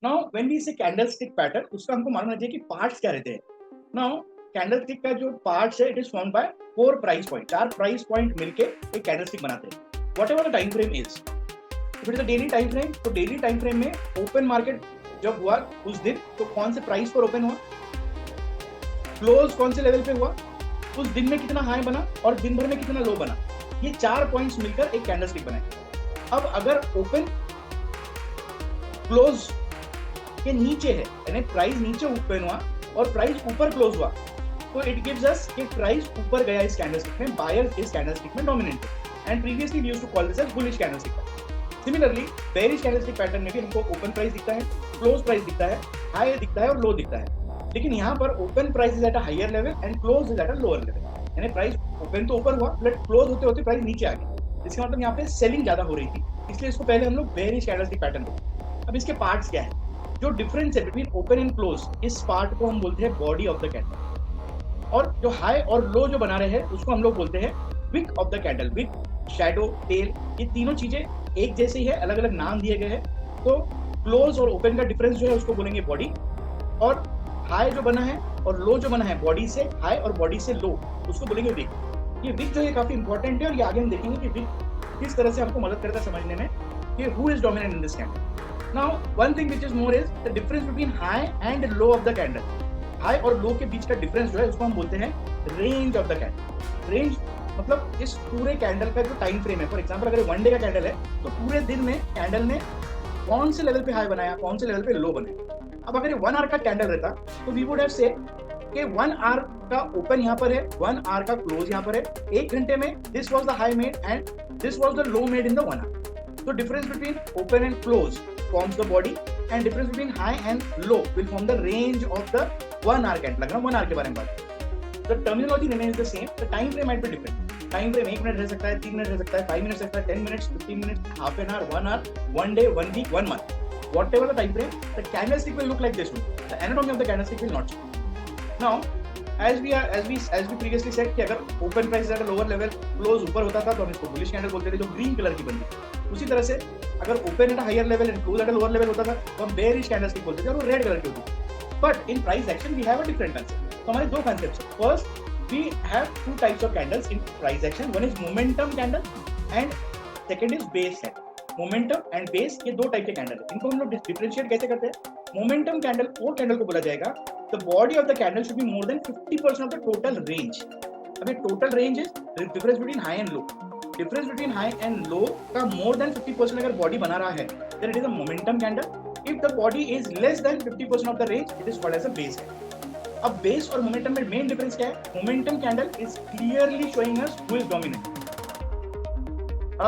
Now when we से candlestick pattern, उसका हमको मालूम चाहिए कि पार्ट्स क्या रहते हैं। नाउ कैंडलस्टिक का जो पार्ट्स है, it is formed by 4 price point, 4 price point मिलके एक कैंडलस्टिक बनाते हैं। What ever the time frame is, if it is a daily time frame, तो डेली टाइम फ्रेम में ओपन मार्केट जब हुआ उस दिन, तो कौन से प्राइस पर ओपन हुआ, क्लोज कौन से लेवल पे हुआ, उस दिन में कितना हाई बना और दिन भर में कितना लो बना, ये 4 पॉइंट्स मिलकर एक कैंडलस्टिक बनाए। अब अगर ओपन क्लोज के नीचे है, यानी प्राइस नीचे ओपन हुआ और प्राइस ऊपर क्लोज हुआ, तो इट गिव्स अस कि प्राइस ऊपर गया इस कैंडलस्टिक में, बायर इस कैंडलस्टिक में डोमिनेंट है, and previously we used to call this as bullish candlestick. Similarly bearish candlestick pattern में भी हमको ओपन प्राइस दिखता है, क्लोज प्राइस दिखता है, हाई दिखता है और लो दिखता है, लेकिन यहाँ पर open price is at a higher level and close is at a lower level, यानी प्राइस ओपन तो ऊपर हुआ बट क्लोज होते होते प्राइस नीचे आ गई। इसका मतलब यहाँ पे सेलिंग ज्यादा हो रही थी, इसलिए इसको पहले हम लोग बेयरिश कैंडलस्टिक पैटर्न बोलते। अब इसके पार्ट्स क्या है, जो डिफरेंस है बिटवीन ओपन एंड क्लोज, इस पार्ट को हम बोलते हैं बॉडी ऑफ द कैंडल, और जो हाई और लो जो बना रहे हैं उसको हम लोग बोलते हैं wick of the candle. Wick, shadow, tail, ये तीनों चीजें एक जैसे ही है, अलग अलग नाम दिए गए हैं। तो क्लोज और ओपन का डिफरेंस जो है उसको बोलेंगे बॉडी, और हाई जो बना है और लो जो बना है, बॉडी से हाई और बॉडी से लो, उसको बोलेंगे विक। ये विक जो है काफी इंपॉर्टेंट है, और ये आगे हम देखेंगे कि विक किस तरह से हमको मदद करता है समझने में कि who is dominant in this candle. Now, one thing which is more is the difference between high and low of the candle. High और low के बीच का difference जो है उसको हम बोलते हैं range of the candle. Range मतलब इस पूरे कैंडल का जो टाइम फ्रेम है, फॉर एग्जाम्पल अगर 1 डे का कैंडल है, तो पूरे दिन में कैंडल ने कौन से लेवल पे हाई बनाया, कौन से लेवल पे लो बनाया। अब अगर 1 आवर का कैंडल रहता, तो वी वुड हैव सेड कि 1 आवर का ओपन यहाँ पर है, 1 आवर का क्लोज यहाँ पर है, 1 घंटे में this was the high made and this was the low made in the 1 hour. So difference between open and close forms the body, and difference between high and low will form the range of the 1 hour candle। लग रहा है 1 hour के बारे में बात। The terminology remains the same, the time frame might be different। Time frame 1 minute रह सकता है, 3 मिनट रह सकता है, 5 मिनट रह सकता है, 10 minutes, 15 minutes, half an hour, 1 hour, 1 day, 1 week, 1 month, whatever the time frame, the candlestick will look like this one। The anatomy of the candlestick will not change। Now as we previously said कि अगर open price at lower level, close ऊपर होता था, तो हम इसको bullish candle बोलते थे, जो ग्रीन कलर की बनती। उसी तरह से अगर open at higher level and close at lower level होता था, तो हम बेयरिश कैंडलस्टिक बोलते थे, और वो रेड कलर की होती। But in price action we have a different concept. तो हमारे 2 कंसेप्ट्स हैं। First we have 2 types of candles in price action, one is momentum candle and second is base candle. Momentum and base, ये 2 type के candle है। इनको हम लोग differentiate कैसे करते हैं। मोमेंटम कैंडल वो कैंडल को बोला जाएगा the body of the candle should be more than 50% of the total range। अभी total range is difference between high and low। difference between high and low का more than 50% अगर body बना रहा है, then it is a momentum candle। if the body is less than 50% of the range, it is called as a base candle। अब base और momentum में main difference क्या है। momentum candle is clearly showing us who is dominant।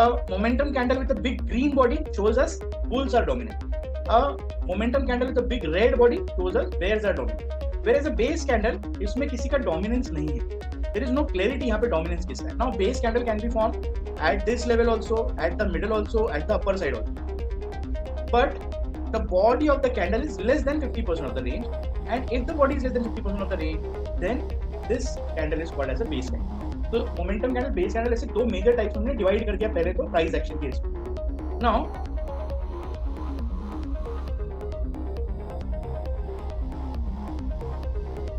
a momentum candle with a big green body shows us bulls are dominant। a momentum candle with a big red body shows us bears are dominant। Whereas a base candle, इसमें किसी का dominance नहीं है। There is no clarity यहाँ पे dominance किसका है। Now base candle can be formed at this level also, at the middle also, at the upper side also। But the body of the candle is less than 50% of the range, and if the body is less than 50% of the range, then this candle is called as a base candle। तो momentum candle, base candle ऐसे 2 major types हमने divide कर दिया पहले तो price action के इसमें। Now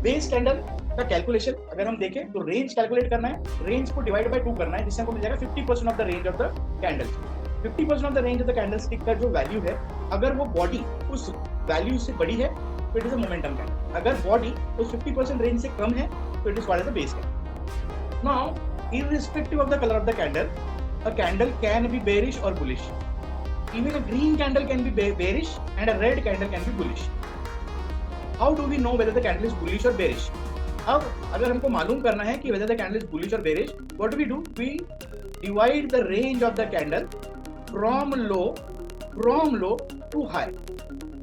base candle का कैलकुलेशन अगर हम देखें तो रेंज कैलकुलेट करना है, रेंज को डिवाइड बाय 2 करना है, जिससे हमको मिल जाएगा 50% of the range of the candle. 50% of the range of the candle stick का जो वैल्यू है, अगर वो बॉडी उस वैल्यू से बड़ी है तो it is a momentum candle. अगर बॉडी उस 50% रेंज से कम है तो it is called as a base candle. Now irrespective of the color of the candle, a candle can be bearish or bullish। even a green candle can be bearish and a red candle can be bullish। How do we know whether the candle is bullish or bearish? अब अगर हमको मालूम करना है कि whether the candle is bullish or bearish, what do? We divide the range of the candle from low to high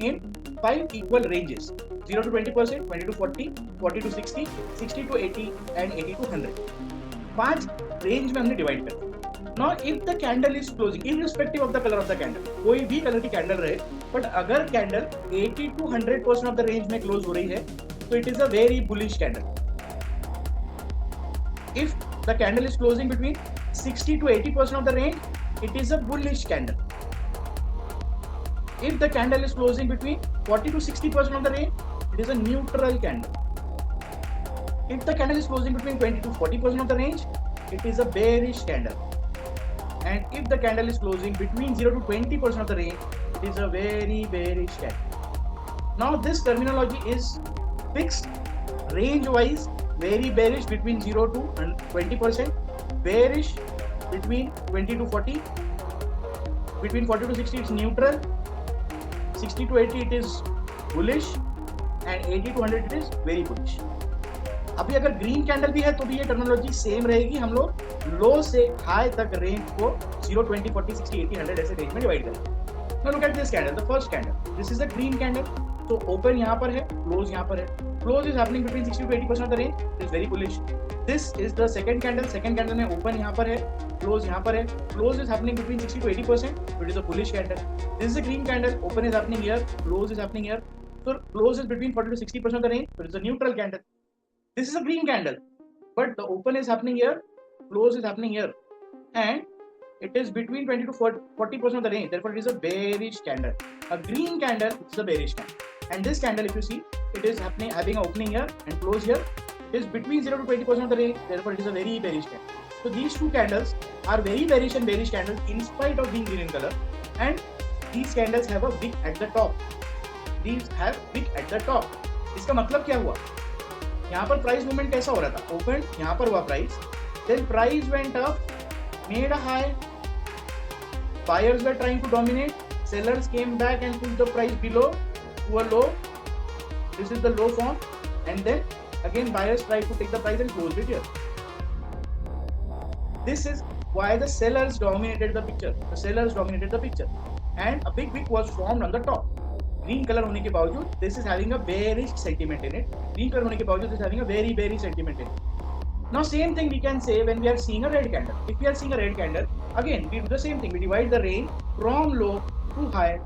in 5 equal ranges, 0 to 20%, 20 to 40, 40 to 60, 60 to 80 and 80 to 100। 5 range में हमने divide कर। Now if the candle is closing irrespective of the color of the candle, कोई भी colour की candle रहे, but अगर candle 80 to 100% of the range में close हो रही है, तो it is a very bullish candle. if the candle is closing between 60 to 80% of the range, it is a bullish candle। if the candle is closing between 40 to 60% of the range, it is a neutral candle. If the candle is closing between 20 to 40% of the range, it is a bearish candle. And if the candle is closing between 0 to 20% of the range, it is a very bearish candle. Now this terminology is fixed range wise, very bearish between 0 to 20%, bearish between 20 to 40, between 40 to 60 it's neutral, 60 to 80 it is bullish, and 80 to 100 it is very bullish. अभी अगर green candle भी है तो भी ये terminology same रहेगी. हम लोग लो से हाई तक रेंज को 0, 20, 40, 60, 80, 100 ऐसे रेंज में डिवाइड करेंगे. Now look at this candle, the first candle. This is a green candle. तो ओपन यहाँ पर है, क्लोज यहाँ पर है. Close is happening between 60 to 80% of the range. It is very bullish. This is the second candle. Second candle में open यहाँ पर है, क्लोज यहाँ पर है. Close is happening between 60 to 80%. It is a bullish candle. This is a green candle. Open is happening here, close is happening here. So close is between 40 to 60% of the range. It is a neutral candle. This is a green candle, but the open is happening here, close is happening here, and it is between 20 to 40% of the range. Therefore, it is a bearish candle. A green candle is a bearish candle, and this candle, if you see, it is having an opening here and close here. It is between 0 to 20% of the range. Therefore, it is a very bearish candle. So these two candles are very bearish and bearish candles in spite of being green in color, and these candles have a wick at the top. These have wick at the top. इसका मतलब क्या हुआ? यहाँ पर price movement कैसा हो रहा था? ओपन यहाँ पर हुआ price, then price went up, made a high, buyers were trying to dominate, sellers came back and push the price below to a low. This is the low form, and then again buyers try to take the price and close it here. This is why the sellers dominated the picture. The sellers dominated the picture, and a big wick was formed on the top. Green color होने के बावजूद this is having a bearish sentiment in it. Green color होने के बावजूद this is having a very bearish sentiment in it. Now same thing we can say when we are seeing a red candle. If we are seeing a red candle, again we do the same thing. We divide the range from low to high